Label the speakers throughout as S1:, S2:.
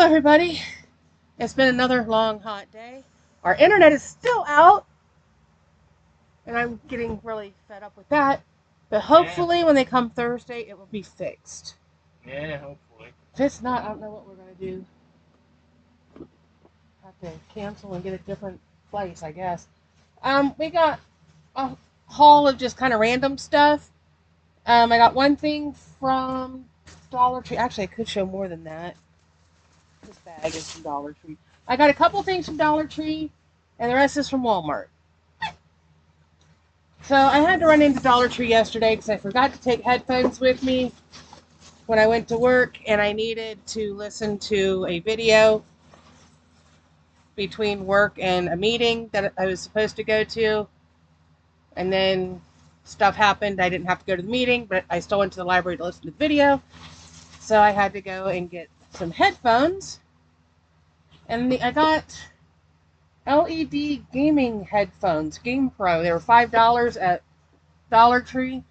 S1: Hello, everybody. It's been another long, hot day. Our internet is still out, and I'm getting really fed up with that. But hopefully, when they come Thursday, it will be fixed.
S2: Yeah, hopefully.
S1: If it's not, I don't know what we're going to do. Have to cancel and get a different place, I guess. We got a haul of just kind of random stuff. I got one thing from Dollar Tree. Actually, I could show more than that. This bag is from Dollar Tree. I got a couple things from Dollar Tree, and the rest is from Walmart. So I had to run into Dollar Tree yesterday because I forgot to take headphones with me when I went to work, and I needed to listen to a video between work and a meeting that I was supposed to go to. And then stuff happened. I didn't have to go to the meeting, but I still went to the library to listen to the video. So I had to go and get some headphones. And I got LED gaming headphones, Game Pro. They were $5 at Dollar Tree.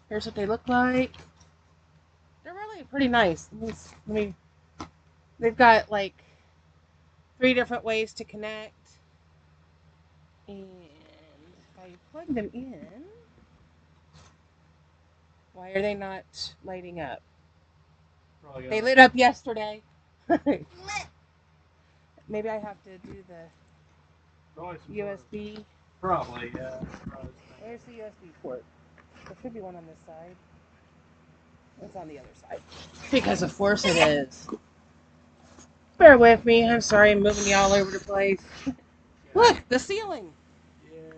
S1: Here's what they look like. They're really pretty nice. They've got like 3 different ways to connect. And if I plug them in, why are they not lighting up? They lit up yesterday. Maybe I have to do the USB.
S2: Probably, yeah.
S1: Where's the USB port? There should be one on this side. It's on the other side. Because of course it is. Bear with me. I'm sorry I'm moving you all over the place. Look, the ceiling.
S2: Yay.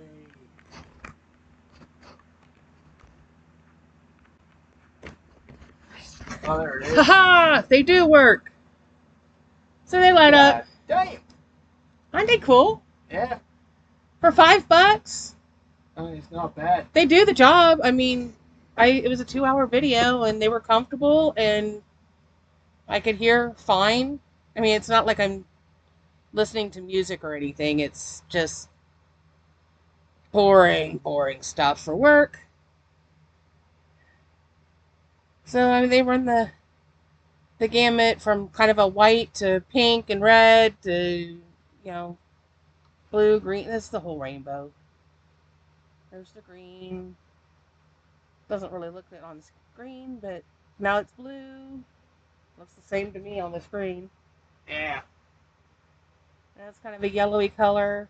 S2: Oh, there it is.
S1: Haha! They do work. So they light up.
S2: Damn.
S1: Aren't they cool?
S2: Yeah.
S1: For $5?
S2: I mean, it's not bad.
S1: They do the job. I mean, it was a 2-hour video and they were comfortable and I could hear fine. I mean, it's not like I'm listening to music or anything. It's just boring stuff for work. So I mean, they run the gamut from kind of a white to pink and red to blue, green. That's the whole rainbow. There's the green. Doesn't really look good on the screen, but now it's blue. Looks the same to me on the screen.
S2: Yeah.
S1: That's kind of a yellowy color.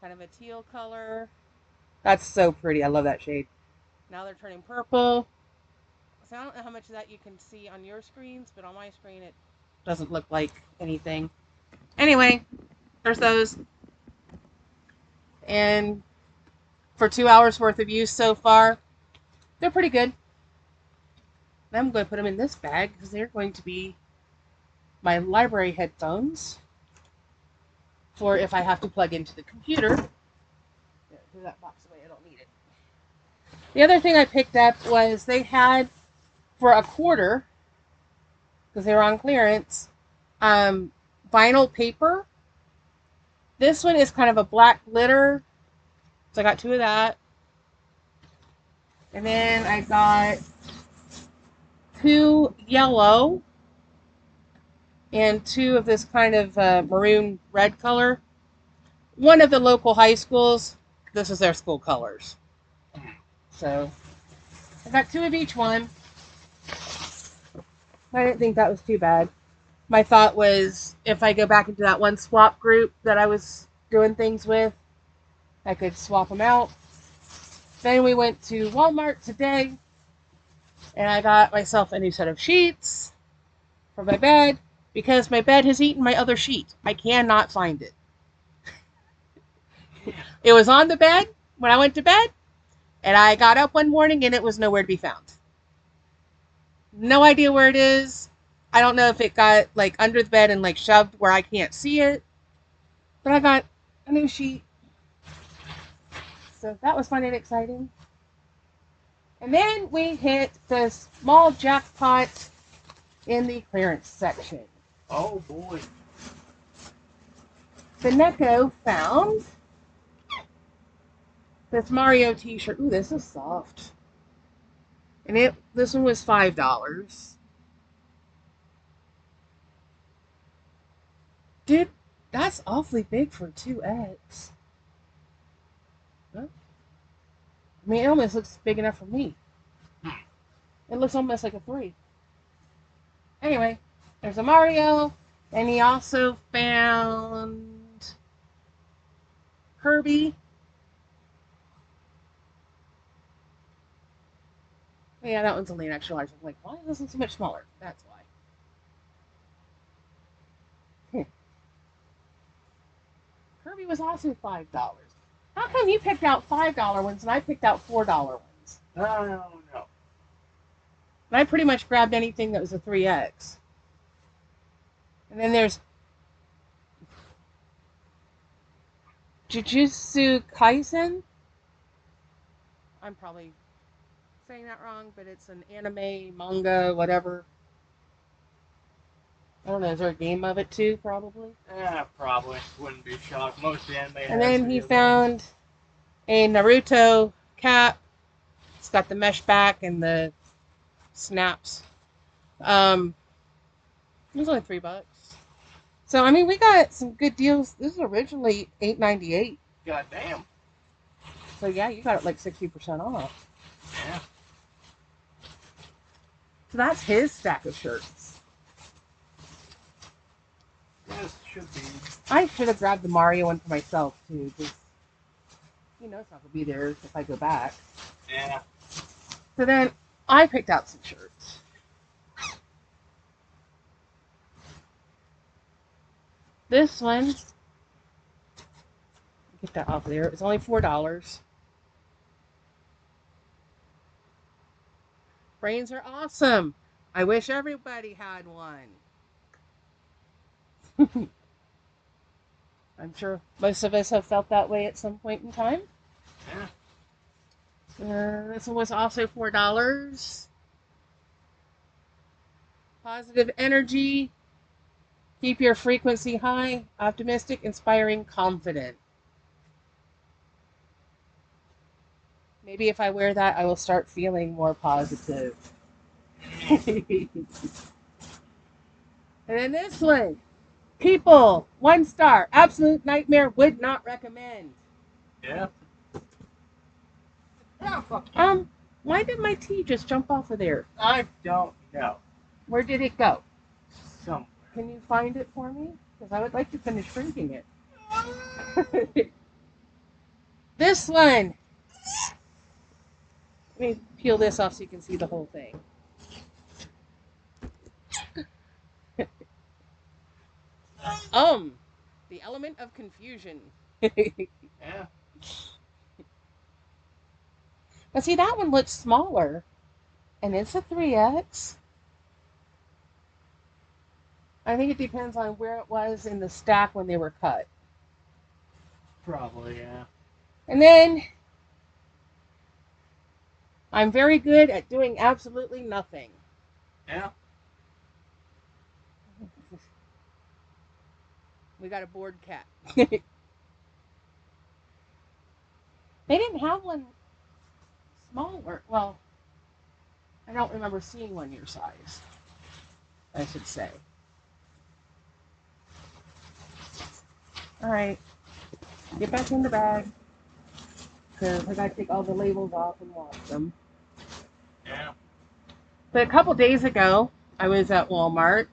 S1: Kind of a teal color. That's so pretty. I love that shade. Now they're turning purple. So I don't know how much of that you can see on your screens, but on my screen it doesn't look like anything. Anyway, there's those. And for 2 hours worth of use so far, they're pretty good. I'm going to put them in this bag because they're going to be my library headphones for if I have to plug into the computer. Throw that box away. I don't need it. The other thing I picked up was they had for a quarter, because they were on clearance, vinyl paper. This one is kind of a black glitter, so I got 2 of that. And then I got 2 yellow and 2 of this kind of maroon red color. One of the local high schools, this is their school colors. So I got 2 of each one. I didn't think that was too bad. My thought was if I go back into that one swap group that I was doing things with, I could swap them out. Then we went to Walmart today, and I got myself a new set of sheets for my bed because my bed has eaten my other sheet. I cannot find it. It was on the bed when I went to bed, and I got up one morning and it was nowhere to be found. No idea where it is. I don't know if it got like under the bed and like shoved where I can't see it. But I got a new sheet. So that was fun and exciting. And then we hit the small jackpot in the clearance section.
S2: Oh boy.
S1: The Neko found this Mario t-shirt. Ooh, this is soft. And this one was $5. Dude, that's awfully big for 2X. Huh? I mean, it almost looks big enough for me. It looks almost like a 3. Anyway, there's a Mario, and he also found Kirby. Yeah, that one's only an extra large. I'm like, why is this one so much smaller? That's why. Kirby was also $5. How come you picked out $5 ones and I picked out $4 ones?
S2: I don't know.
S1: And I pretty much grabbed anything that was a 3X. And then there's Jujutsu Kaisen. I'm probably saying that wrong, but it's an anime, manga, whatever. I don't know, is there a game of it too, probably?
S2: Yeah, probably. Wouldn't be shocked. Most of the anime
S1: And
S2: has
S1: then he
S2: video
S1: found a Naruto cap. It's got the mesh back and the snaps. It was only $3. So I mean, we got some good deals. This is originally $8.98.
S2: games. Goddamn.
S1: So yeah, you got it like 60% off.
S2: Yeah.
S1: So that's his stack of shirts.
S2: Yes, should be.
S1: I should have grabbed the Mario one for myself too, because you know it's not gonna be there if I go back.
S2: Yeah.
S1: So then I picked out some shirts. This one, get that off of there. It's only $4. Brains are awesome. I wish everybody had one. I'm sure most of us have felt that way at some point in time.
S2: Yeah.
S1: This one was also $4. Positive energy. Keep your frequency high. Optimistic, inspiring, confident. Maybe if I wear that, I will start feeling more positive. And then this one. People, 1 star. Absolute nightmare, would not recommend.
S2: Yeah. Yeah, fuck.
S1: Why did my tea just jump off of there?
S2: I don't know.
S1: Where did it go?
S2: Somewhere.
S1: Can you find it for me? Because I would like to finish drinking it. This one. Let me peel this off so you can see the whole thing. The element of confusion.
S2: Yeah.
S1: But see, that one looks smaller. And it's a 3X. I think it depends on where it was in the stack when they were cut.
S2: Probably, yeah.
S1: And then I'm very good at doing absolutely nothing.
S2: Yeah.
S1: We got a bored cat. They didn't have one smaller. Well, I don't remember seeing one your size, I should say. All right. Get back in the bag. Because I got to take all the labels off and wash them.
S2: Yeah.
S1: But a couple days ago, I was at Walmart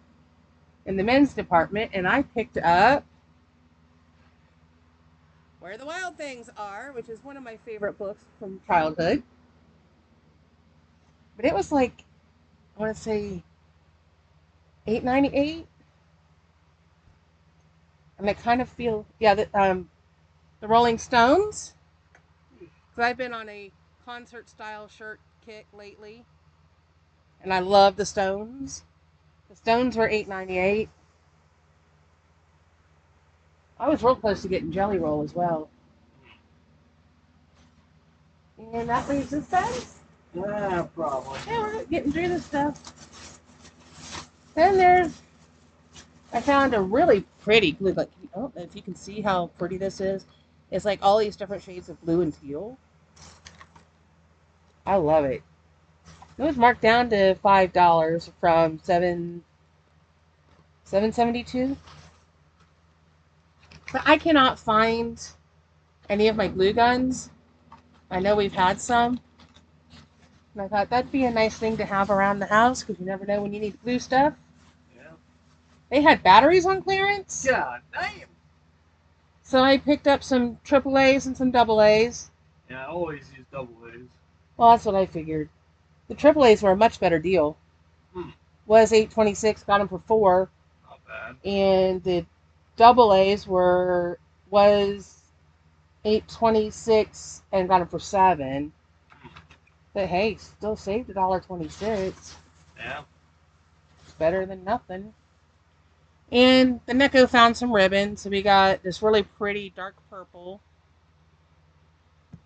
S1: in the men's department, and I picked up Where the Wild Things Are, which is one of my favorite books from childhood. But it was like, I want to say, $8.98. And I kind of feel, yeah, the Rolling Stones. Because I've been on a concert-style shirt kick lately. And I love the Stones. The Stones were $8.98. I was real close to getting Jelly Roll as well. And that leaves us guys.
S2: Yeah, probably.
S1: Yeah, we're getting through this stuff. Then I found a really pretty glue. Like, I don't know if you can see how pretty this is. It's like all these different shades of blue and teal. I love it. It was marked down to $5 from $7.72. But I cannot find any of my glue guns. I know we've had some. And I thought that'd be a nice thing to have around the house because you never know when you need to glue stuff.
S2: Yeah.
S1: They had batteries on clearance.
S2: God damn.
S1: So I picked up some AAAs and some AA's.
S2: Yeah, I always use double A's.
S1: Well, that's what I figured. The AAA's were a much better deal.
S2: Hmm.
S1: Was $8.26, got them for $4,
S2: Not bad.
S1: and the AA's was $8.26 and got them for $7. But hey, still saved $1.26.
S2: Yeah.
S1: It's better than nothing. And the Neko found some ribbon, so we got this really pretty dark purple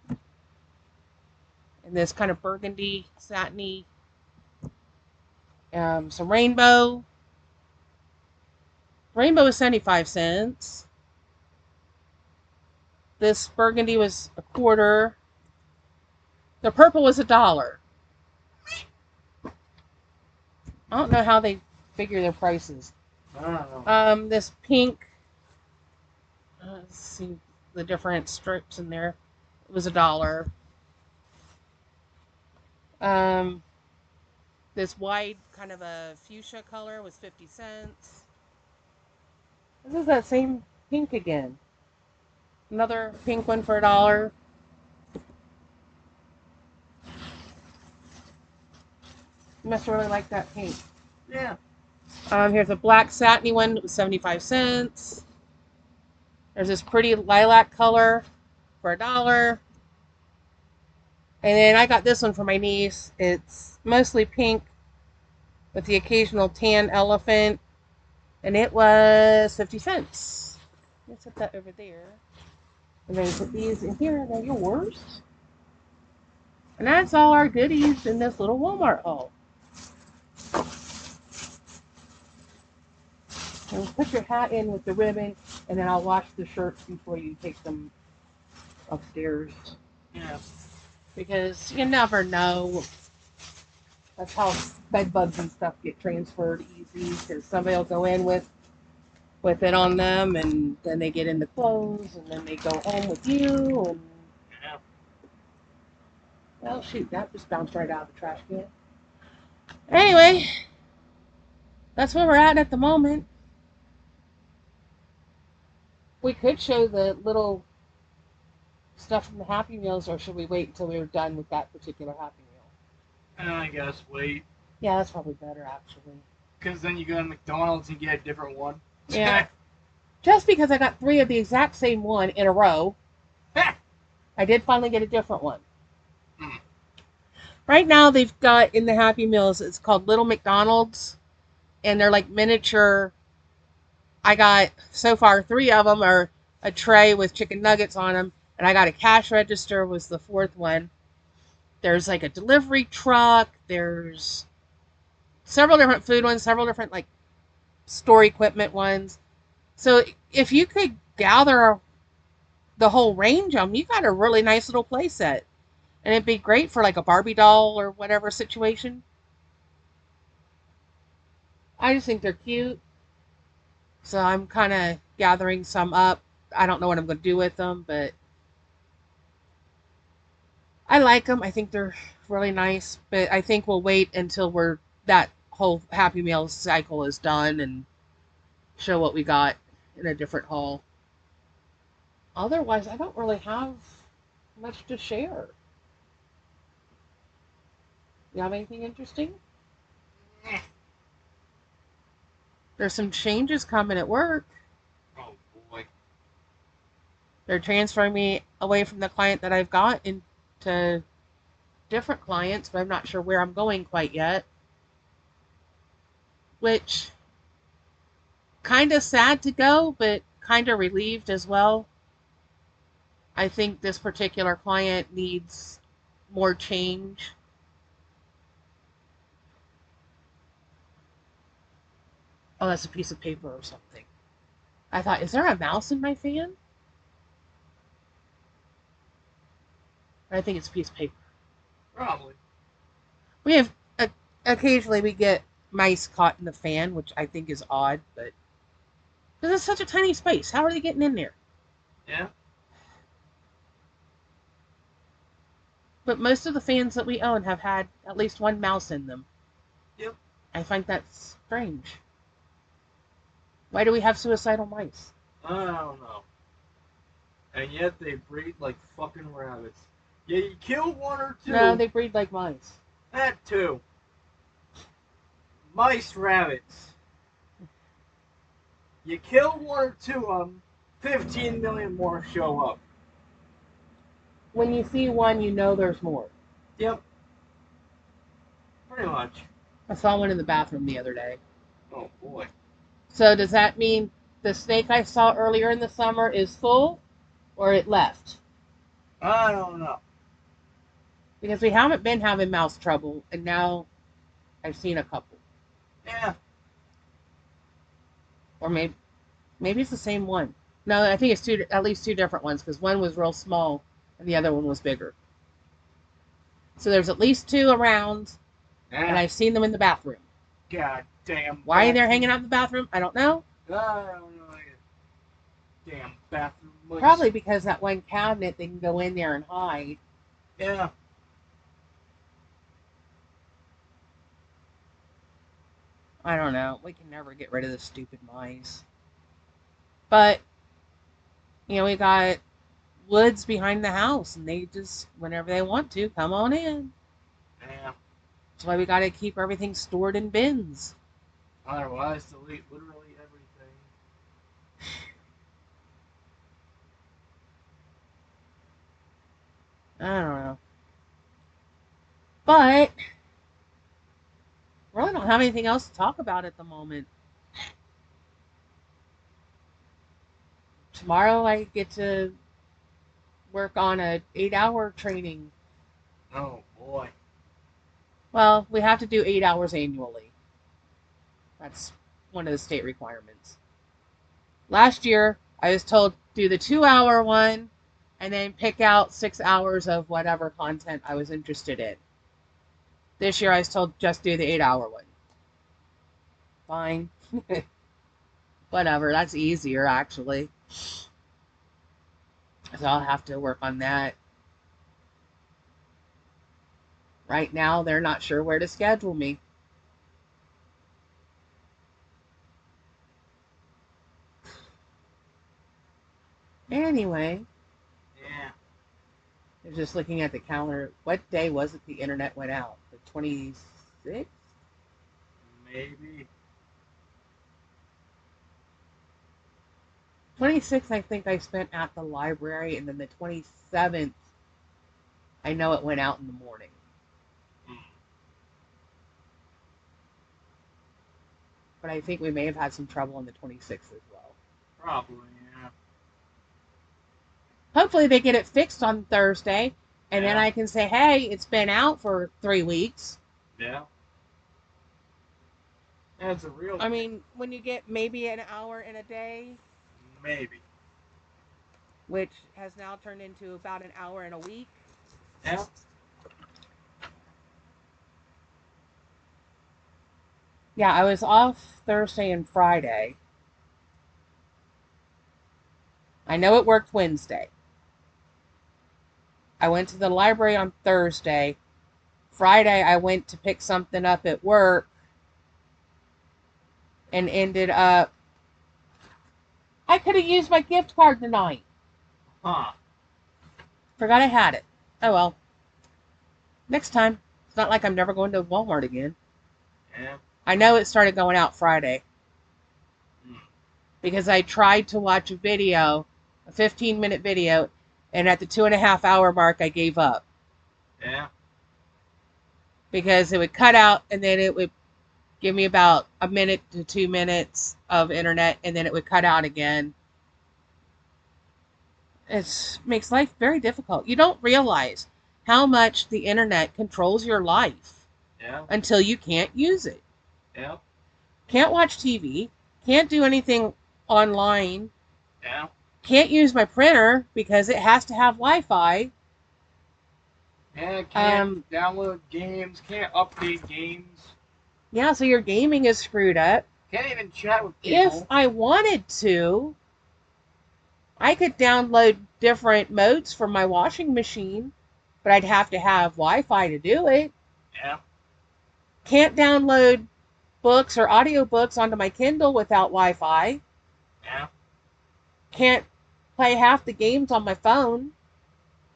S1: and this kind of burgundy, satiny, some rainbow. Rainbow was 75 cents. This burgundy was a quarter. The purple was $1. I don't know how they figure their prices.
S2: I don't know.
S1: This pink. Let's see the different strips in there. It was $1. Um, this wide kind of a fuchsia color was 50 cents. This is that same pink again. Another pink one for $1. You must really like that pink.
S2: Yeah.
S1: Here's a black satiny one. It was 75 cents. There's this pretty lilac color for $1. And then I got this one for my niece. It's mostly pink with the occasional tan elephant. And it was 50 cents. Let's put that over there. And then put these in here. They're yours. And that's all our goodies in this little Walmart haul. And put your hat in with the ribbon, and then I'll wash the shirts before you take them upstairs.
S2: Yeah.
S1: Because you never know. That's how bed bugs and stuff get transferred easy. Because somebody will go in with it on them, and then they get in the clothes, and then they go home with you. And
S2: Yeah.
S1: well, shoot, that just bounced right out of the trash can. Anyway, that's where we're at the moment. We could show the little stuff from the Happy Meals, or should we wait until we're done with that particular Happy Meal?
S2: And I guess wait.
S1: Yeah, that's probably better, actually.
S2: Because then you go to McDonald's and get a different one.
S1: Yeah. Just because I got 3 of the exact same one in a row, I did finally get a different one. Right now, they've got in the Happy Meals, it's called Little McDonald's, and they're like miniature. I got, so far, 3 of them are a tray with chicken nuggets on them, and I got a cash register was the 4th one. There's like a delivery truck. There's several different food ones, several different like store equipment ones. So if you could gather the whole range of them, you got a really nice little play set. And it'd be great for like a Barbie doll or whatever situation. I just think they're cute. So I'm kind of gathering some up. I don't know what I'm going to do with them, but I like them. I think they're really nice, but I think we'll wait until that whole Happy Meal cycle is done and show what we got in a different haul. Otherwise, I don't really have much to share. You have anything interesting? There's some changes coming at work.
S2: Oh boy.
S1: They're transferring me away from the client that I've got into different clients, but I'm not sure where I'm going quite yet. Which, kind of sad to go, but kind of relieved as well. I think this particular client needs more change. Oh, that's a piece of paper or something. I thought, is there a mouse in my fan? I think it's a piece of paper.
S2: Probably.
S1: We have, occasionally we get mice caught in the fan, which I think is odd, but Because it's such a tiny space. How are they getting in there?
S2: Yeah.
S1: But most of the fans that we own have had at least one mouse in them.
S2: Yep.
S1: I find that strange. Why do we have suicidal mice?
S2: I don't know. And yet they breed like fucking rabbits. Yeah, you kill one or two.
S1: No, they breed like mice.
S2: That too. Mice, rabbits. You kill one or two of them, 15 million more show up.
S1: When you see one, you know there's more.
S2: Yep. Pretty much.
S1: I saw one in the bathroom the other day.
S2: Oh boy.
S1: So does that mean the snake I saw earlier in the summer is full, or it left?
S2: I don't know.
S1: Because we haven't been having mouse trouble, and now I've seen a couple.
S2: Yeah.
S1: Or maybe it's the same one. No, I think it's at least two different ones, because one was real small and the other one was bigger. So there's at least two around, and I've seen them in the bathroom.
S2: God damn.
S1: Why they're hanging out in the bathroom, I don't know.
S2: I don't know. Damn bathroom mice.
S1: Probably because that one cabinet, they can go in there and hide.
S2: Yeah.
S1: I don't know. We can never get rid of the stupid mice. But, we got woods behind the house, and they just, whenever they want to, come on in.
S2: Yeah.
S1: That's why we got to keep everything stored in bins.
S2: Otherwise, delete literally everything.
S1: I don't know. But, really don't have anything else to talk about at the moment. Tomorrow I get to work on a 8-hour training.
S2: Oh boy.
S1: Well, we have to do 8 hours annually. That's one of the state requirements. Last year, I was told do the 2-hour one and then pick out 6 hours of whatever content I was interested in. This year, I was told just do the 8-hour one. Fine. Whatever, that's easier actually. So I'll have to work on that. Right now, they're not sure where to schedule me. Anyway.
S2: Yeah.
S1: I was just looking at the calendar. What day was it the internet went out? The 26th?
S2: Maybe.
S1: 26th, I think I spent at the library, and then the 27th, I know it went out in the morning. But I think we may have had some trouble on the 26th as well.
S2: Probably, yeah.
S1: Hopefully they get it fixed on Thursday, and then I can say, hey, it's been out for 3 weeks.
S2: Yeah. That's a real
S1: I mean, when you get maybe an hour in a day,
S2: maybe.
S1: which has now turned into about an hour in a week.
S2: Yeah.
S1: Yeah, I was off Thursday and Friday. I know it worked Wednesday. I went to the library on Thursday. Friday, I went to pick something up at work and ended up... I could have used my gift card tonight.
S2: Huh.
S1: Forgot I had it. Oh well. Next time. It's not like I'm never going to Walmart again.
S2: Yeah.
S1: I know it started going out Friday. Because I tried to watch a video, a 15-minute video, and at the 2.5-hour mark, I gave up.
S2: Yeah.
S1: Because it would cut out, and then it would give me about a minute to 2 minutes of internet, and then it would cut out again. It makes life very difficult. You don't realize how much the internet controls your life until you can't use it.
S2: Yeah.
S1: Can't watch TV. Can't do anything online.
S2: Yeah.
S1: Can't use my printer because it has to have Wi-Fi.
S2: Yeah, can't download games, can't update games.
S1: Yeah, so your gaming is screwed up.
S2: Can't even chat with people.
S1: If I wanted to, I could download different modes for my washing machine, but I'd have to have Wi-Fi to do it.
S2: Yeah.
S1: Can't download books or audiobooks onto my Kindle without Wi-Fi.
S2: Yeah.
S1: Can't play half the games on my phone.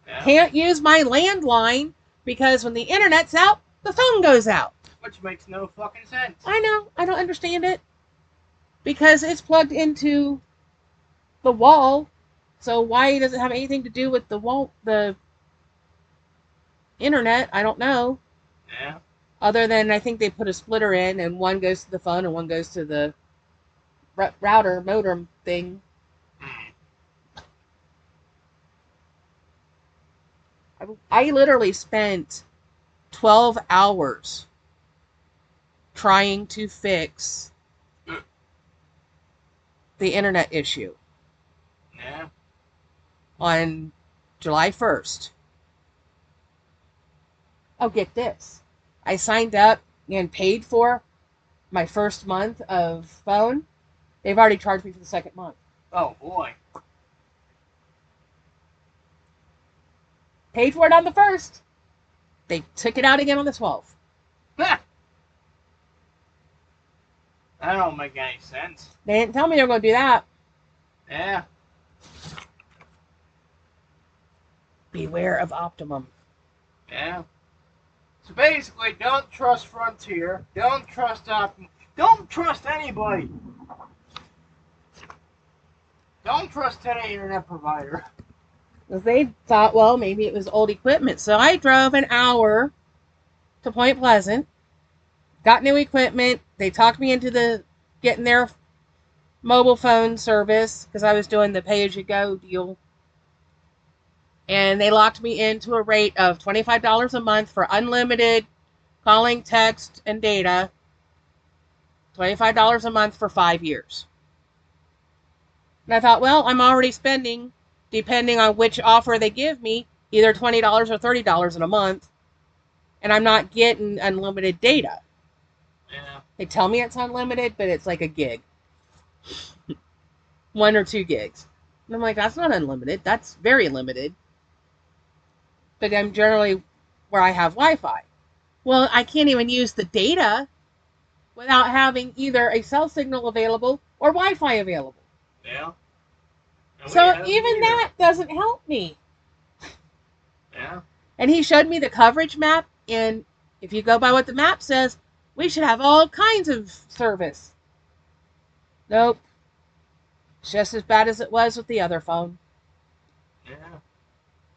S2: Yeah.
S1: Can't use my landline because when the internet's out, the phone goes out.
S2: Which makes no fucking sense.
S1: I know, I don't understand it. Because it's plugged into the wall, so why does it have anything to do with the internet? I don't know.
S2: Yeah.
S1: Other than I think they put a splitter in, and one goes to the phone and one goes to the router modem thing. I literally spent 12 hours trying to fix the internet issue
S2: Yeah.
S1: on July 1st. Oh, get this. I signed up and paid for my first month of phone. They've already charged me for the second month.
S2: Oh boy.
S1: Paid for it on the 1st. They took it out again on the 12th.
S2: That don't make any sense.
S1: They didn't tell me they were going to do that.
S2: Yeah.
S1: Beware of Optimum.
S2: Yeah. So basically, don't trust Frontier. Don't trust Optimum. Don't trust anybody. Don't trust any internet provider.
S1: Because they thought, well, maybe it was old equipment. So I drove an hour to Point Pleasant, got new equipment. They talked me into getting their mobile phone service because I was doing the pay-as-you-go deal. And they locked me into a rate of $25 a month for unlimited calling, text, and data. $25 a month for 5 years. And I thought, well, I'm already spending, depending on which offer they give me, either $20 or $30 in a month. And I'm not getting unlimited data.
S2: Yeah.
S1: They tell me it's unlimited, but it's like a gig. 1 or 2 gigs. And I'm like, that's not unlimited. That's very limited. But I'm generally where I have Wi-Fi. Well, I can't even use the data without having either a cell signal available or Wi-Fi available.
S2: Yeah.
S1: So even that doesn't help me.
S2: Yeah.
S1: And he showed me the coverage map, and if you go by what the map says, we should have all kinds of service. Nope. It's just as bad as it was with the other phone.
S2: Yeah.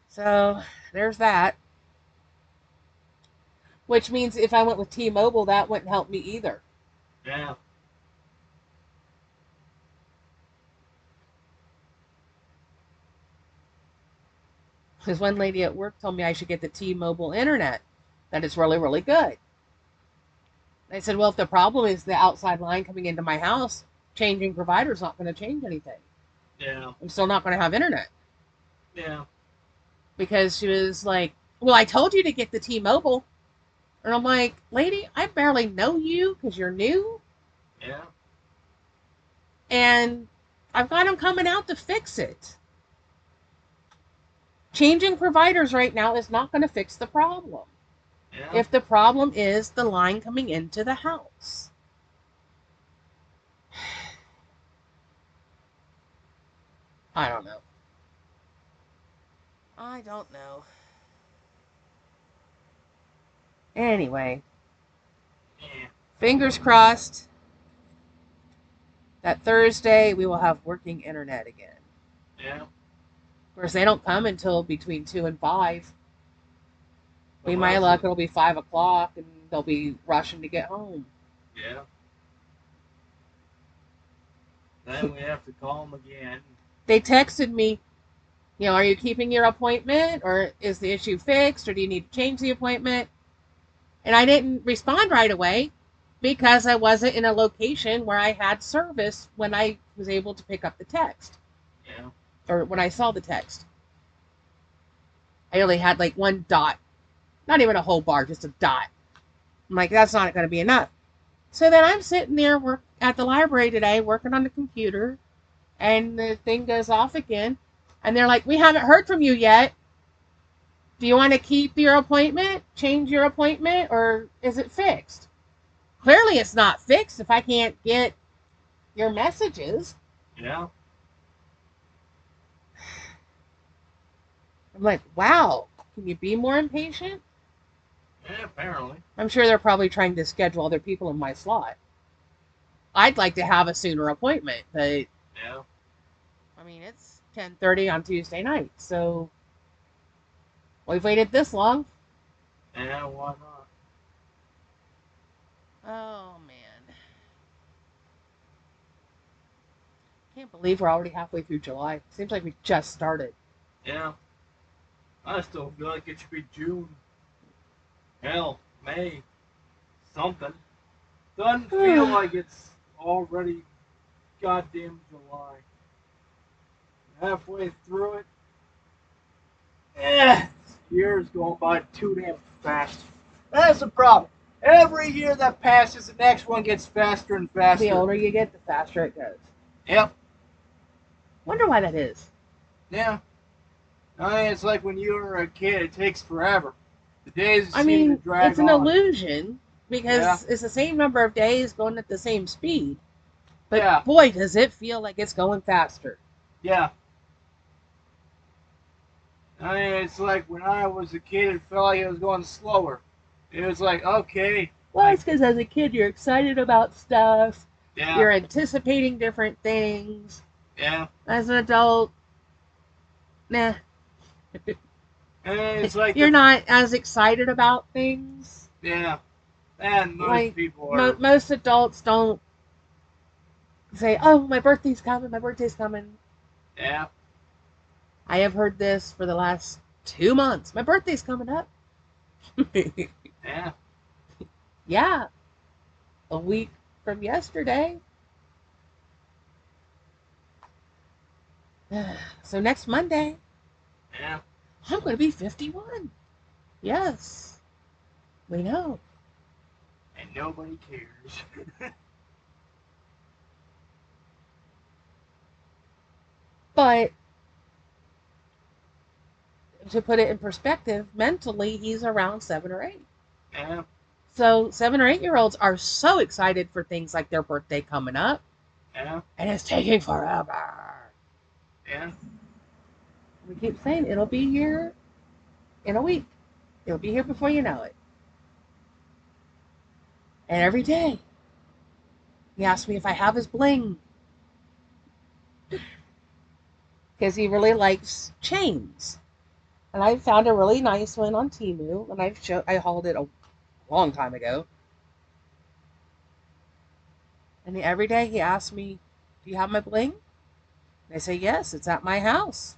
S1: So there's that. Which means if I went with T-Mobile, that wouldn't help me either.
S2: Yeah.
S1: Because one lady at work told me I should get the T-Mobile internet. That is really, really good. I said, well, if the problem is the outside line coming into my house, changing provider is not going to change anything.
S2: Yeah.
S1: I'm still not going to have internet.
S2: Yeah.
S1: Because she was like, well, I told you to get the T-Mobile. And I'm like, lady, I barely know you because you're new.
S2: Yeah.
S1: And I've got them coming out to fix it. Changing providers right now is not going to fix the problem.
S2: Yeah.
S1: If the problem is the line coming into the house. I don't know. I don't know. Anyway.
S2: Yeah.
S1: Fingers crossed that Thursday we will have working internet again.
S2: Yeah.
S1: Of course, they don't come until between 2 and 5. With my luck, it'll be 5 o'clock and they'll be rushing to get home.
S2: Yeah. Then we have to call them again.
S1: They texted me, are you keeping your appointment, or is the issue fixed, or do you need to change the appointment? And I didn't respond right away because I wasn't in a location where I had service when I was able to pick up the text.
S2: Yeah.
S1: Or when I saw the text. I only had like one dot. Not even a whole bar, just a dot. I'm like, that's not going to be enough. So then I'm sitting there at the library today working on the computer, and the thing goes off again. And they're like, we haven't heard from you yet. Do you want to keep your appointment, change your appointment, or is it fixed? Clearly, it's not fixed if I can't get your messages.
S2: Yeah.
S1: I'm like, wow, can you be more impatient?
S2: Yeah, apparently.
S1: I'm sure they're probably trying to schedule other people in my slot. I'd like to have a sooner appointment, but
S2: Yeah.
S1: I mean, it's 10:30 on Tuesday night, so we've waited this long.
S2: Yeah, why not?
S1: Oh man, can't believe we're already halfway through July. Seems like we just started.
S2: Yeah. I still feel like it should be June. Hell, May. Something. Doesn't feel like it's already goddamn July. Halfway through it. Years going by too damn fast. That's the problem. Every year that passes, the next one gets faster and faster.
S1: The older you get, the faster it goes.
S2: Yep.
S1: Wonder why that is.
S2: Yeah. I mean, it's like when you were a kid, it takes forever. The days seem to drag
S1: it's an
S2: on.
S1: illusion because it's the same number of days going at the same speed. But
S2: Yeah.
S1: boy, does it feel like it's going faster.
S2: Yeah. I mean, it's like when I was a kid, it felt like it was going slower. It was like, okay.
S1: Well, it's because as a kid, you're excited about stuff.
S2: Yeah.
S1: You're anticipating different things.
S2: Yeah.
S1: As an adult, nah.
S2: And it's like
S1: You're not as excited about things.
S2: Yeah. And most
S1: Like,
S2: people are.
S1: most adults don't say, oh, my birthday's coming, my birthday's coming.
S2: Yeah.
S1: I have heard this for the last 2 months. My birthday's coming up.
S2: Yeah.
S1: Yeah. A week from yesterday. So next Monday,
S2: Yeah.
S1: I'm going to be 51. Yes. We know.
S2: And nobody cares.
S1: But to put it in perspective, mentally, he's around 7 or 8.
S2: Yeah.
S1: So 7 or 8-year-olds are so excited for things like their birthday coming up.
S2: Yeah.
S1: And it's taking forever.
S2: Yeah.
S1: We keep saying it'll be here in a week. It'll be here before you know it. And every day, he asks me if I have his bling. Because he really likes chains. And I found a really nice one on Temu. And I hauled it a long time ago. And every day he asks me, do you have my bling? And I say, yes, it's at my house.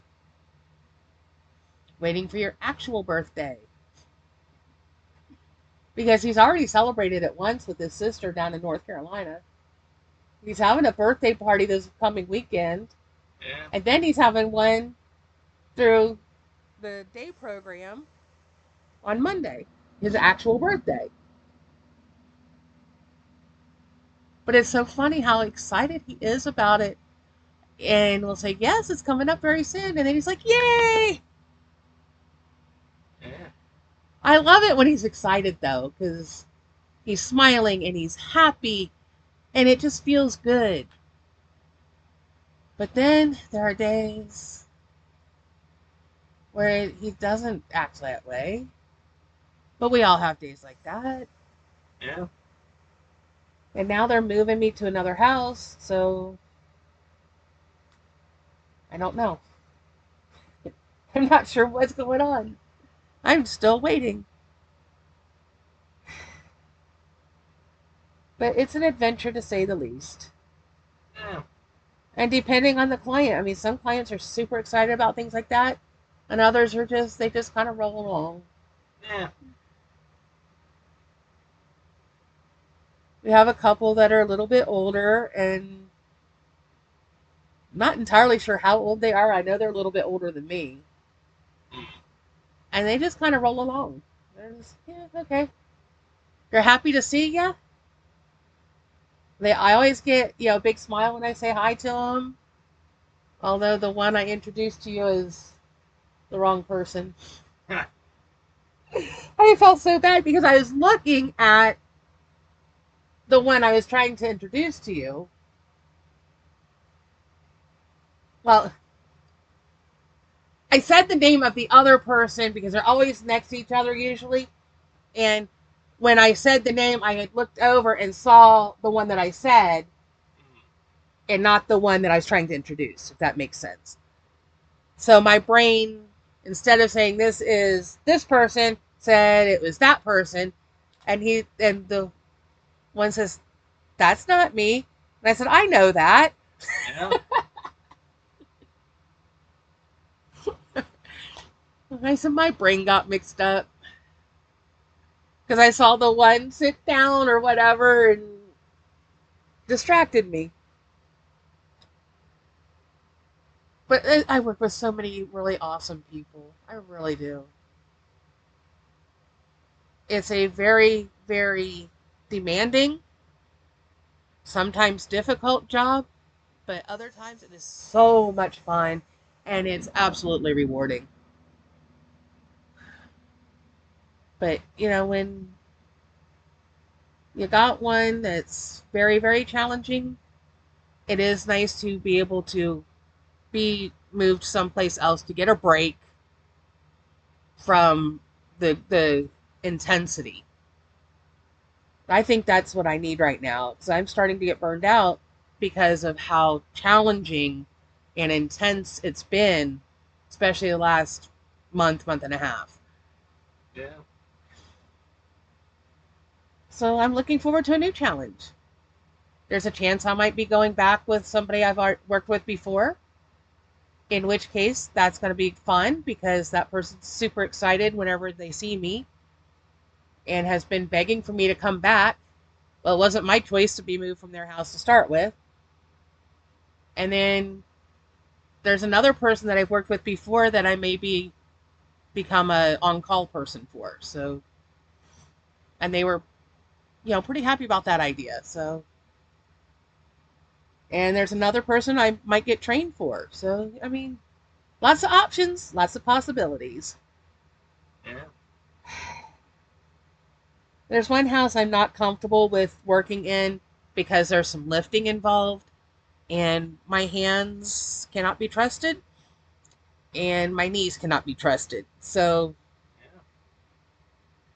S1: Waiting for your actual birthday. Because he's already celebrated it once with his sister down in North Carolina. He's having a birthday party this coming weekend.
S2: Yeah.
S1: And then he's having one through the day program on Monday. His actual birthday. But it's so funny how excited he is about it. And we'll say, yes, it's coming up very soon. And then he's like, yay!
S2: Yeah.
S1: I love it when he's excited, though, because he's smiling and he's happy. And it just feels good. But then there are days where he doesn't act that way. But we all have days like that.
S2: Yeah.
S1: And now they're moving me to another house, so I don't know. I'm not sure what's going on. I'm still waiting. But it's an adventure to say the least.
S2: Yeah.
S1: And depending on the client, I mean, some clients are super excited about things like that, and others are they just kind of roll along.
S2: Yeah.
S1: We have a couple that are a little bit older, and I'm not entirely sure how old they are. I know they're a little bit older than me. And they just kind of roll along. They're just, yeah, okay. You're happy to see ya? I always get, a big smile when I say hi to them. Although the one I introduced to you is the wrong person. I felt so bad because I was looking at the one I was trying to introduce to you. Well, I said the name of the other person because they're always next to each other usually. And when I said the name, I had looked over and saw the one that I said and not the one that I was trying to introduce, if that makes sense. So my brain, instead of saying this is this person, said it was that person. And the one says, that's not me. And I said, I know that.
S2: Yeah.
S1: I said, my brain got mixed up. Because I saw the one sit down or whatever and distracted me. But I work with so many really awesome people. I really do. It's a very, very demanding, sometimes difficult job, but other times it is so much fun and it's absolutely rewarding. But, when you got one that's very, very challenging, it is nice to be able to be moved someplace else to get a break from the intensity. I think that's what I need right now because I'm starting to get burned out because of how challenging and intense it's been, especially the last month and a half.
S2: Yeah.
S1: So I'm looking forward to a new challenge. There's a chance I might be going back with somebody I've worked with before, in which case that's going to be fun because that person's super excited whenever they see me and has been begging for me to come back. Well, it wasn't my choice to be moved from their house to start with. And then there's another person that I've worked with before that I maybe become a on-call person for. So, and they were, pretty happy about that idea. So, and there's another person I might get trained for. So, I mean, lots of options, lots of possibilities.
S2: Yeah.
S1: There's one house I'm not comfortable with working in because there's some lifting involved and my hands cannot be trusted and my knees cannot be trusted. So
S2: Yeah.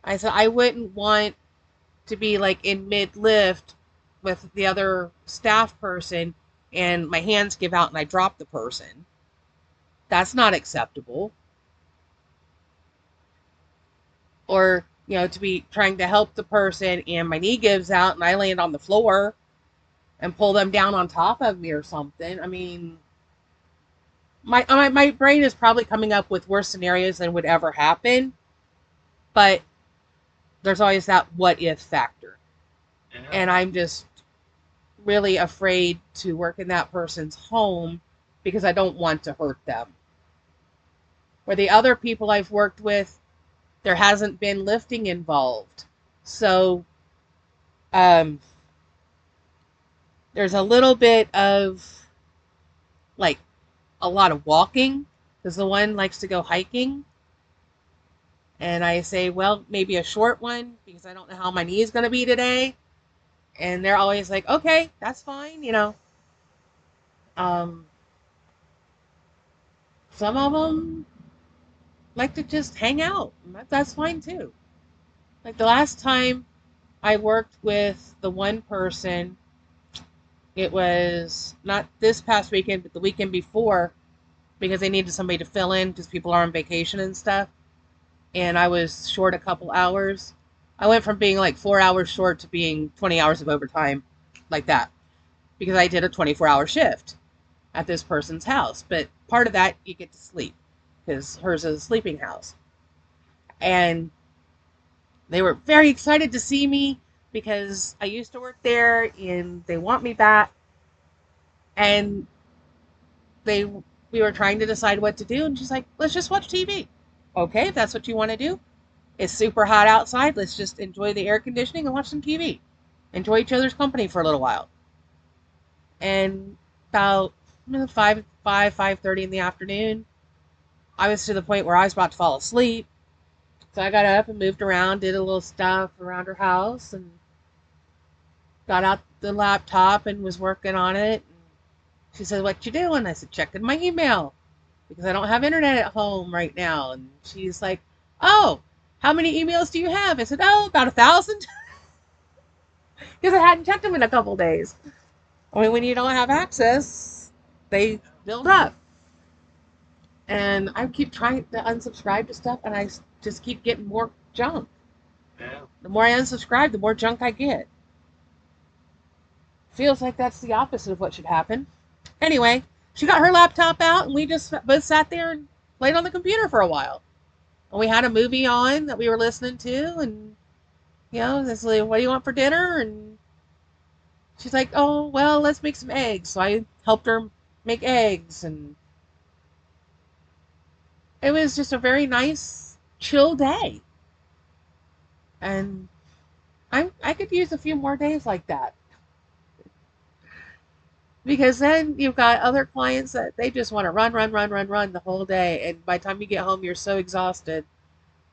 S1: I said I wouldn't want to be like in mid lift with the other staff person and my hands give out and I drop the person. That's not acceptable. Or, to be trying to help the person and my knee gives out and I land on the floor and pull them down on top of me or something. I mean, my brain is probably coming up with worse scenarios than would ever happen, but there's always that what if factor.
S2: Yeah.
S1: And I'm just really afraid to work in that person's home because I don't want to hurt them. Where the other people I've worked with, there hasn't been lifting involved. So um, there's a little bit of like a lot of walking because the one likes to go hiking. And I say, well, maybe a short one because I don't know how my knee is going to be today. And they're always like, okay, that's fine. Um, some of them like to just hang out. And that's fine too. Like the last time I worked with the one person, it was not this past weekend, but the weekend before because they needed somebody to fill in because people are on vacation and stuff. And I was short a couple hours. I went from being like 4 hours short to being 20 hours of overtime like that because I did a 24-hour shift at this person's house. But part of that, you get to sleep because hers is a sleeping house. And they were very excited to see me because I used to work there and they want me back. And we were trying to decide what to do. And she's like, let's just watch TV. Okay, if that's what you want to do. It's super hot outside. Let's just enjoy the air conditioning and watch some TV. Enjoy each other's company for a little while. And about 5:30 in the afternoon, I was to the point where I was about to fall asleep. So I got up and moved around, did a little stuff around her house, and got out the laptop and was working on it. She said, "What you doing?" I said, "Checking my email because I don't have internet at home right now." And she's like, "Oh, how many emails do you have?" I said, "Oh, about 1,000," because I hadn't checked them in a couple days. I mean, when you don't have access, they build up. And I keep trying to unsubscribe to stuff, and I just keep getting more junk.
S2: Yeah.
S1: The more I unsubscribe, the more junk I get. Feels like that's the opposite of what should happen. Anyway, she got her laptop out, and we just both sat there and played on the computer for a while. And we had a movie on that we were listening to, and this like, "What do you want for dinner?" And she's like, "Oh, well, let's make some eggs." So I helped her make eggs, and it was just a very nice, chill day. And I could use a few more days like that. Because then you've got other clients that they just want to run, run, run, run, run the whole day. And by the time you get home, you're so exhausted.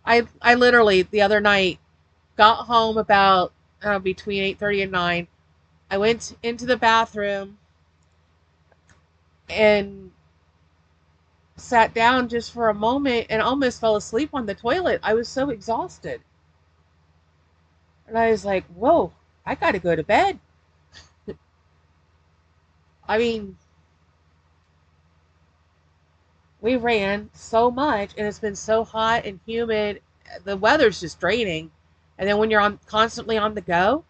S1: I literally, the other night, got home about between 8:30 and 9. I went into the bathroom and sat down just for a moment and almost fell asleep on the toilet. I was so exhausted. And I was like, whoa, I got to go to bed. I mean, we ran so much and it's been so hot and humid. The weather's just draining. And then when you're constantly on the go,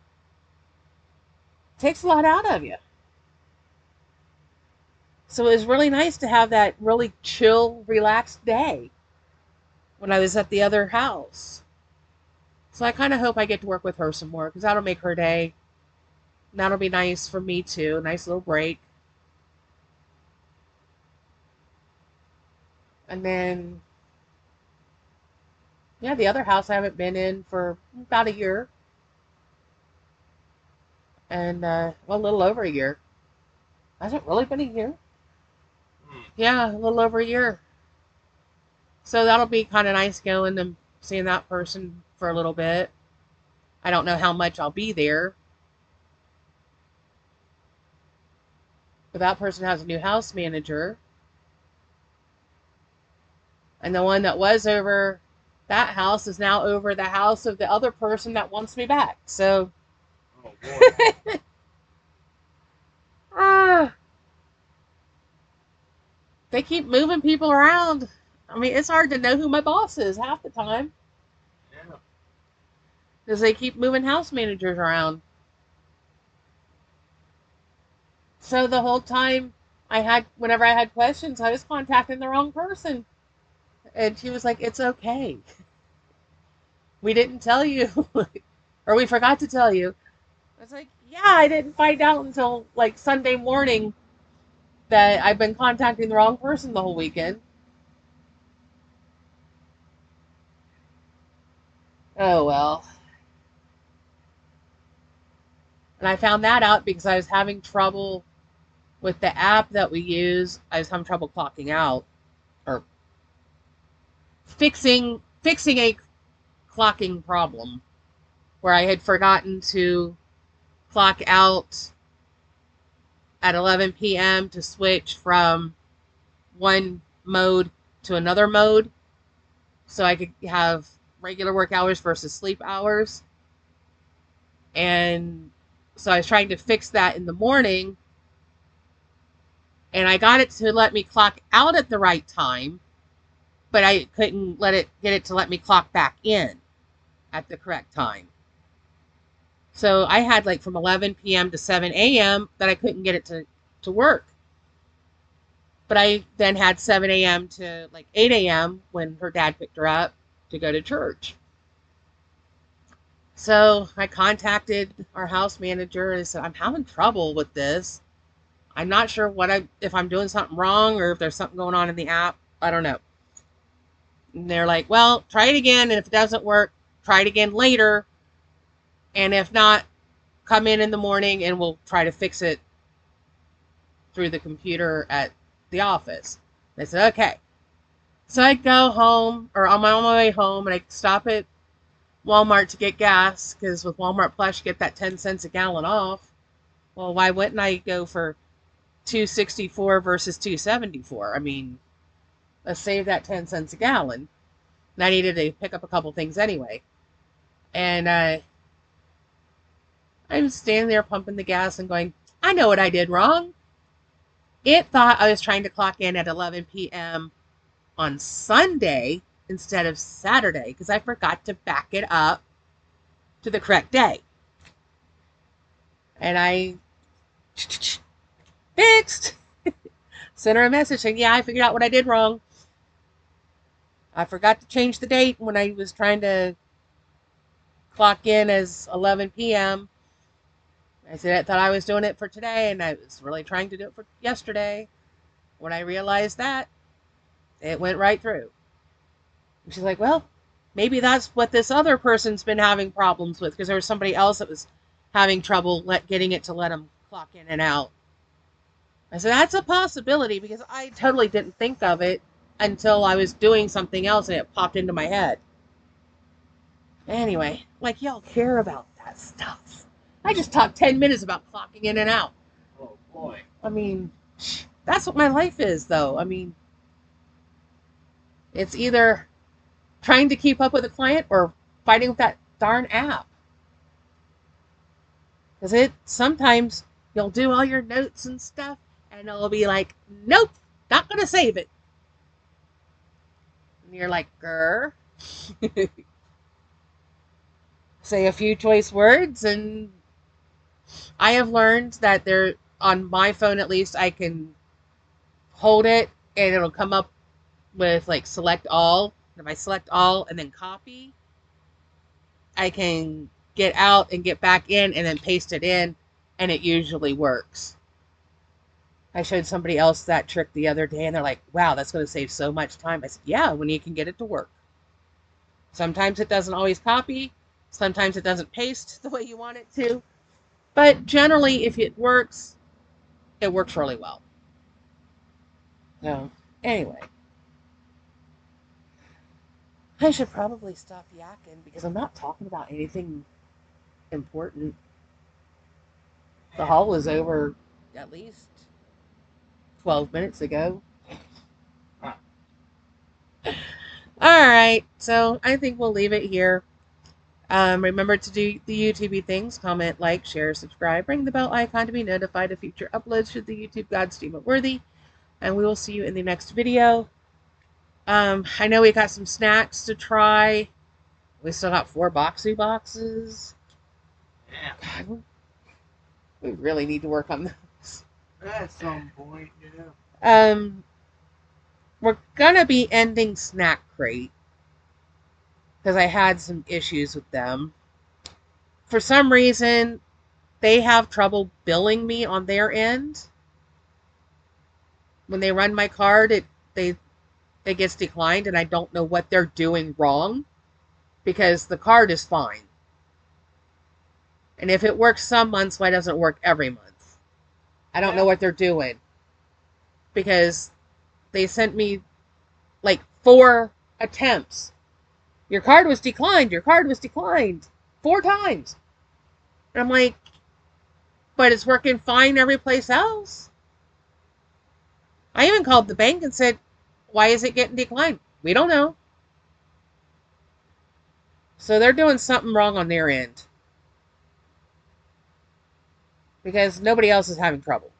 S1: it takes a lot out of you. So it was really nice to have that really chill, relaxed day when I was at the other house. So I kind of hope I get to work with her some more because that'll make her day. And that'll be nice for me too. A nice little break. And then, yeah, the other house I haven't been in for about a year. And, well, a little over a year. Has it really been a year? Yeah, a little over a year. So that'll be kind of nice going and seeing that person for a little bit. I don't know how much I'll be there. But that person has a new house manager. And the one that was over that house is now over the house of the other person that wants me back. So,
S2: Oh boy.
S1: ah, they keep moving people around. I mean, it's hard to know who my boss is half the time
S2: Yeah.
S1: because they keep moving house managers around. So the whole time whenever I had questions, I was contacting the wrong person. And she was like, "It's okay. We didn't tell you, or we forgot to tell you." I was like, "Yeah, I didn't find out until like Sunday morning that I've been contacting the wrong person the whole weekend." Oh well. And I found that out because I was having trouble with the app that we use. I was having trouble clocking out or fixing a clocking problem where I had forgotten to clock out at 11 p.m. to switch from one mode to another mode so I could have regular work hours versus sleep hours. And so I was trying to fix that in the morning, and I got it to let me clock out at the right time, but I couldn't get it to let me clock back in at the correct time. So I had like from 11 p.m. to 7 a.m. that I couldn't get it to work. But I then had 7 a.m. to like 8 a.m. when her dad picked her up to go to church. So I contacted our house manager and said, "I'm having trouble with this. I'm not sure if I'm doing something wrong or if there's something going on in the app. I don't know." And they're like, "Well, try it again, and if it doesn't work, try it again later. And if not, come in the morning and we'll try to fix it through the computer at the office. I said, okay. So I go home, or on my way home, and I stop at Walmart to get gas, because with Walmart Plus you get that 10 cents a gallon off. Well, why wouldn't I go for 264 versus 274? I mean, let's save that 10 cents a gallon. And I needed to pick up a couple things anyway. And I'm standing there pumping the gas and going, I know what I did wrong. It thought I was trying to clock in at 11 p.m. on Sunday instead of Saturday, because I forgot to back it up to the correct day. And I fixed. Sent her a message saying, yeah, I figured out what I did wrong. I forgot to change the date when I was trying to clock in as 11 p.m. I said I thought I was doing it for today, and I was really trying to do it for yesterday. When I realized that, it went right through. And she's like, well, maybe that's what this other person's been having problems with, because there was somebody else that was having trouble getting it to let them clock in and out. I said, that's a possibility, because I totally didn't think of it until I was doing something else and it popped into my head. Anyway, like, y'all care about that stuff. I just talked 10 minutes about clocking in and out.
S2: Oh boy.
S1: I mean, that's what my life is, though. I mean, it's either trying to keep up with a client or fighting with that darn app. Because it sometimes you'll do all your notes and stuff, and it'll be like, nope, not going to save it. And you're like, grr. Say a few choice words, and I have learned that there, on my phone at least, I can hold it and it'll come up with like select all. If I select all and then copy, I can get out and get back in and then paste it in, and it usually works. I showed somebody else that trick the other day, and they're like, wow, that's going to save so much time. I said, yeah, when you can get it to work. Sometimes it doesn't always copy. Sometimes it doesn't paste the way you want it to. But generally, if it works really well. So, anyway. I should probably stop yakking, because I'm not talking about anything important. The haul was over at least 12 minutes ago.
S2: Huh.
S1: Alright, so I think we'll leave it here. Remember to do the YouTube things. Comment, like, share, subscribe. Ring the bell icon to be notified of future uploads should the YouTube gods deem it worthy. And we will see you in the next video. I know we got some snacks to try. We still got 4 Boxy boxes.
S2: Yeah.
S1: God, we really need to work on those.
S2: At some point, yeah.
S1: We're gonna be ending Snack Crate, because I had some issues with them. For some reason, they have trouble billing me on their end. When they run my card, it gets declined, and I don't know what they're doing wrong, because the card is fine. And if it works some months, why doesn't it work every month? I don't know what they're doing, because they sent me like 4 attempts. Your card was declined. Your card was declined 4 times. And I'm like, but it's working fine every place else. I even called the bank and said, why is it getting declined? We don't know. So they're doing something wrong on their end, because nobody else is having trouble.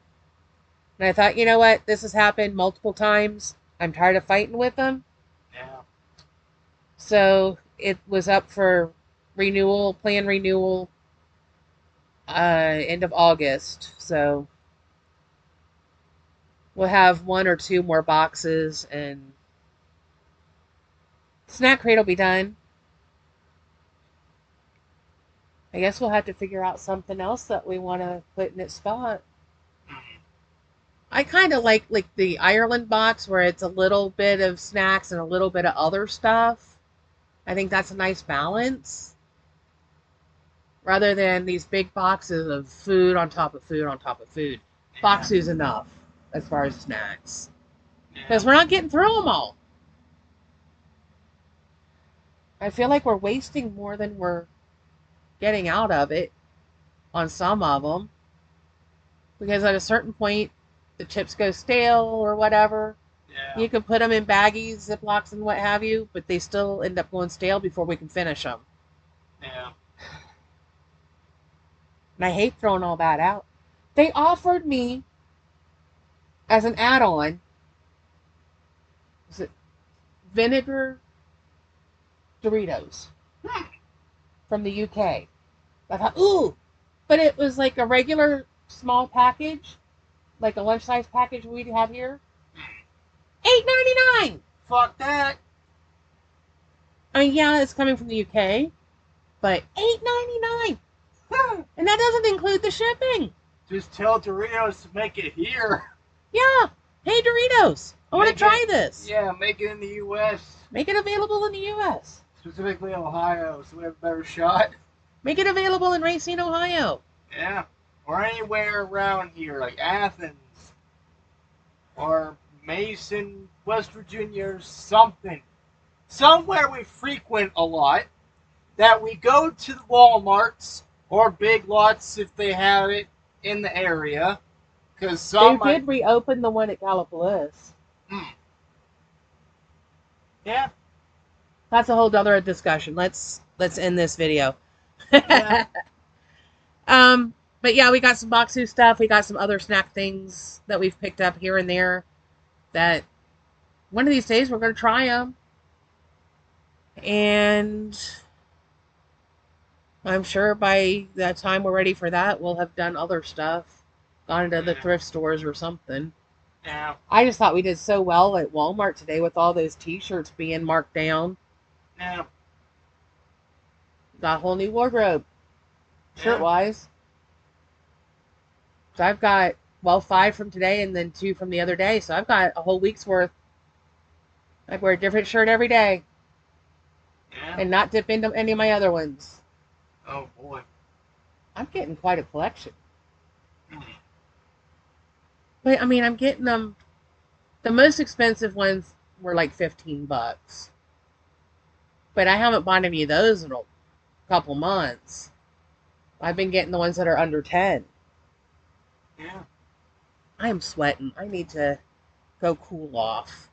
S1: And I thought, you know what? This has happened multiple times. I'm tired of fighting with them.
S2: Yeah.
S1: So it was up for renewal, plan renewal, end of August. So we'll have 1 or 2 more boxes, and Snack Crate will be done. I guess we'll have to figure out something else that we want to put in its spot. I kind of like the Ireland box, where it's a little bit of snacks and a little bit of other stuff. I think that's a nice balance, rather than these big boxes of food on top of food on top of food. Boxy's enough. as far as snacks.
S2: Yeah.
S1: Because we're not getting through them all. I feel like we're wasting more than we're getting out of it on some of them. Because at a certain point, the chips go stale or whatever.
S2: Yeah.
S1: You can put them in baggies, Ziplocs, and what have you, but they still end up going stale before we can finish them.
S2: Yeah.
S1: And I hate throwing all that out. They offered me as an add-on, is it vinegar Doritos from the UK. I thought, ooh, but it was like a regular small package, like a lunch size package we'd have here. $8.99.
S2: Fuck that.
S1: I mean, yeah, it's coming from the UK, but $8.99, and that doesn't include the shipping.
S2: Just tell Doritos to make it here.
S1: Yeah, hey Doritos, I want to try this.
S2: Yeah, make it in the U.S.
S1: Make it available in the U.S.
S2: Specifically Ohio, so we have a better shot.
S1: Make it available in Racine, Ohio.
S2: Yeah. Or anywhere around here, like Athens. Or Mason, West Virginia, or something. Somewhere we frequent a lot. That we go to the Walmarts or Big Lots if they have it in the area. Because
S1: They did reopen the one at Gallipolis.
S2: Yeah.
S1: That's a whole other discussion. Let's end this video.
S2: Yeah.
S1: But yeah, we got some Boxu stuff. We got some other snack things that we've picked up here and there. That one of these days we're going to try them, and I'm sure by the time we're ready for that, we'll have done other stuff, gone into the thrift stores or something.
S2: Yeah.
S1: I just thought we did so well at Walmart today with all those T-shirts being marked down.
S2: Yeah.
S1: Got a whole new wardrobe, shirt-wise. So I've got, 5 from today and then 2 from the other day. So I've got a whole week's worth. I wear a different shirt every day.
S2: Yeah.
S1: And not dip into any of my other ones.
S2: Oh, boy.
S1: I'm getting quite a collection. But, I mean, I'm getting them. The most expensive ones were like $15. But I haven't bought any of those in a couple months. I've been getting the ones that are under 10.
S2: Yeah.
S1: I am sweating. I need to go cool off.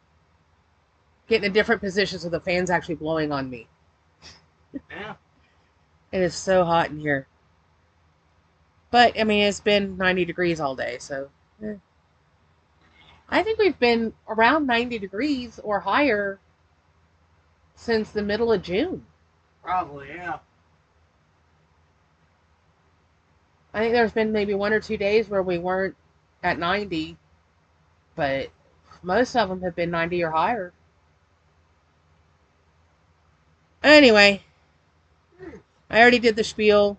S1: Get in a different position so the fan's actually blowing on me.
S2: Yeah.
S1: It is so hot in here. But, I mean, it's been 90 degrees all day, so... I think we've been around 90 degrees or higher since the middle of June.
S2: Probably, yeah.
S1: I think there's been maybe 1 or 2 days where we weren't at 90, but most of them have been 90 or higher. Anyway, I already did the spiel.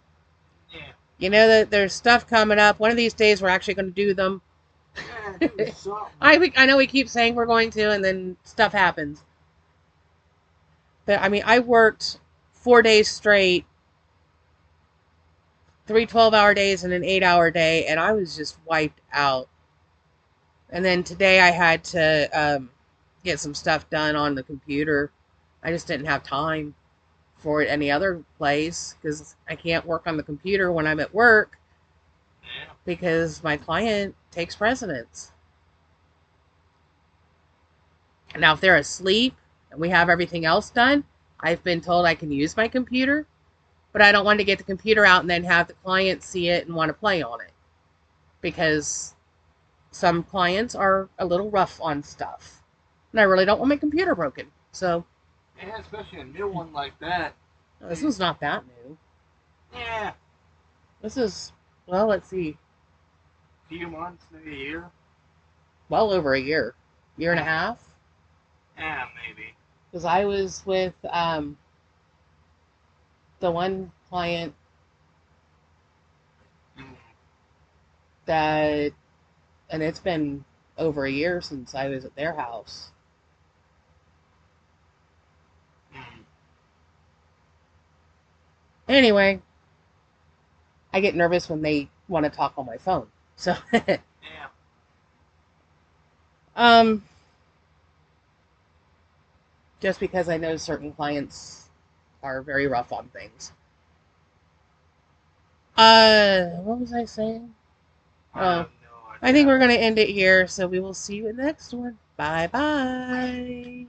S2: Yeah.
S1: You know that there's stuff coming up. One of these days we're actually going to do them.
S2: Yeah, do something.
S1: I know we keep saying we're going to, and then stuff happens. But, I mean, I worked 4 days straight, 3 12-hour days and an 8-hour day, and I was just wiped out. And then today I had to get some stuff done on the computer. I just didn't have time for it any other place because I can't work on the computer when I'm at work because my client takes precedence. Now, if they're asleep and we have everything else done, I've been told I can use my computer, but I don't want to get the computer out and then have the client see it and want to play on it because some clients are a little rough on stuff, and I really don't want my computer broken. So,
S2: yeah, especially a new one like that.
S1: this one's not that new.
S2: Yeah.
S1: This is, well, let's see,
S2: A few months, maybe a year.
S1: well over a year and a half.
S2: Yeah, maybe.
S1: Because I was with the one client that, and it's been over a year since I was at their house. Anyway, I get nervous when they want to talk on my phone. So,
S2: Yeah.
S1: Just because I know certain clients are very rough on things. What was I saying?
S2: I
S1: Oh,
S2: have no
S1: I think
S2: idea.
S1: we're gonna end it here, so we will see you in the next one. Bye bye.